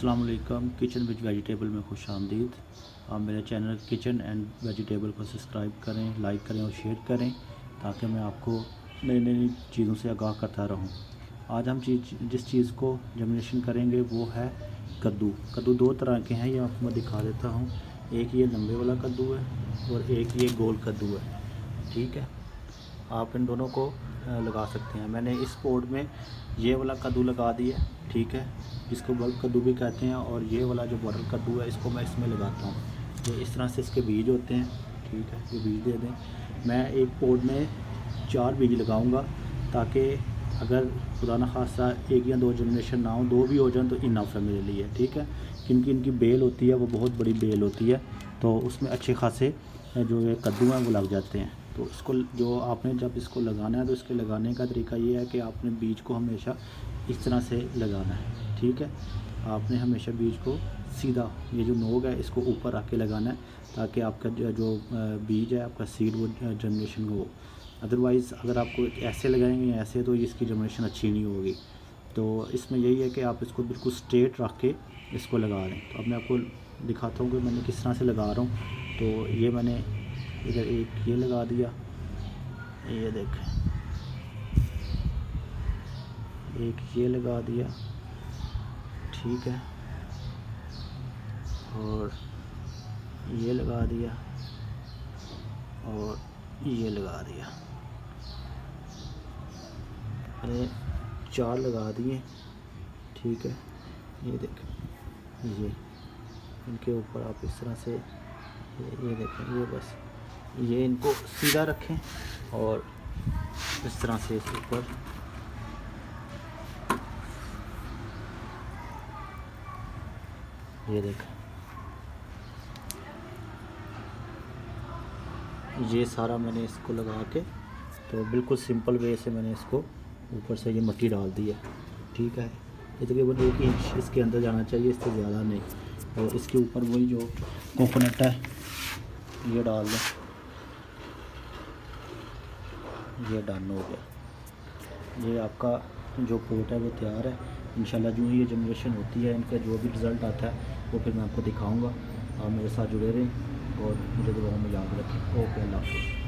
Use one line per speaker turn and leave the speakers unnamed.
अस्सलाम वालेकुम। Kitchen with vegetable में खुश आमदीद। आप मेरे चैनल किचन एंड वेजिटेबल को सब्सक्राइब करें, लाइक करें और शेयर करें ताकि मैं आपको नई नई चीज़ों से आगाह करता रहूं। आज हम जिस चीज़ को जर्मिनेशन करेंगे वो है कद्दू। कद्दू दो तरह के हैं, ये आपको मैं दिखा देता हूँ। एक ये लंबे वाला कद्दू है और एक ये गोल कद्दू है। ठीक है, आप इन दोनों को लगा सकते हैं। मैंने इस पॉट में ये वाला कद्दू लगा दिया, ठीक है, जिसको बल्ब कद्दू भी कहते हैं, और ये वाला जो बॉर्डर कद्दू है इसको मैं इसमें लगाता हूँ। ये इस तरह से इसके बीज होते हैं, ठीक है, ये बीज दे दें। मैं एक पॉट में 4 बीज लगाऊंगा ताकि अगर खुदा न खास्ता 1 या 2 जर्मिनेशन ना हो, 2 भी हो जाए तो इनफ है मेरे लिए, ठीक है। क्योंकि इनकी बेल होती है वो बहुत बड़ी बेल होती है, तो उसमें अच्छे खासे जो ये कद्दू हैं वो लग जाते हैं। तो इसको जो आपने जब इसको लगाना है तो इसके लगाने का तरीका ये है कि आपने बीज को हमेशा इस तरह से लगाना है, ठीक है। आपने हमेशा बीज को सीधा, ये जो नोक है इसको ऊपर आके लगाना है ताकि आपका जो बीज है, आपका सीड, वो जर्मिनेशन हो। अदरवाइज़ अगर आपको ऐसे लगाएंगे या ऐसे तो इसकी जर्मिनेशन अच्छी नहीं होगी। तो इसमें यही है कि आप इसको बिल्कुल स्ट्रेट रख के इसको लगा लें। तो अब मैं आपको दिखाता हूँ कि मैंने किस तरह से लगा रहा हूँ। तो ये मैंने इधर एक ये लगा दिया, ये देखें, एक ये लगा दिया, ठीक है, और ये लगा दिया और ये लगा दिया। मैंने 4 लगा दिए, ठीक है। ये देखें, ये इनके ऊपर आप इस तरह से ये देखें, ये बस ये इनको सीधा रखें और इस तरह से इसके ऊपर ये देखें, ये सारा मैंने इसको लगा के, तो बिल्कुल सिंपल वे से मैंने इसको ऊपर से ये मिट्टी डाल दी है, ठीक है। ये तकरीबन 1 इंच इसके अंदर जाना चाहिए, इससे ज़्यादा नहीं। और इसके ऊपर वही जो कोकोनट है ये डाल दें, ये डन हो गया। ये आपका जो पोट है वो तैयार है। इंशाल्लाह जो ही ये जनरेशन होती है, इनका जो भी रिज़ल्ट आता है वो फिर मैं आपको दिखाऊंगा। आप मेरे साथ जुड़े रहें और मुझे दुआओं में याद रखें। ओके, अल्लाह हाफ़िज़।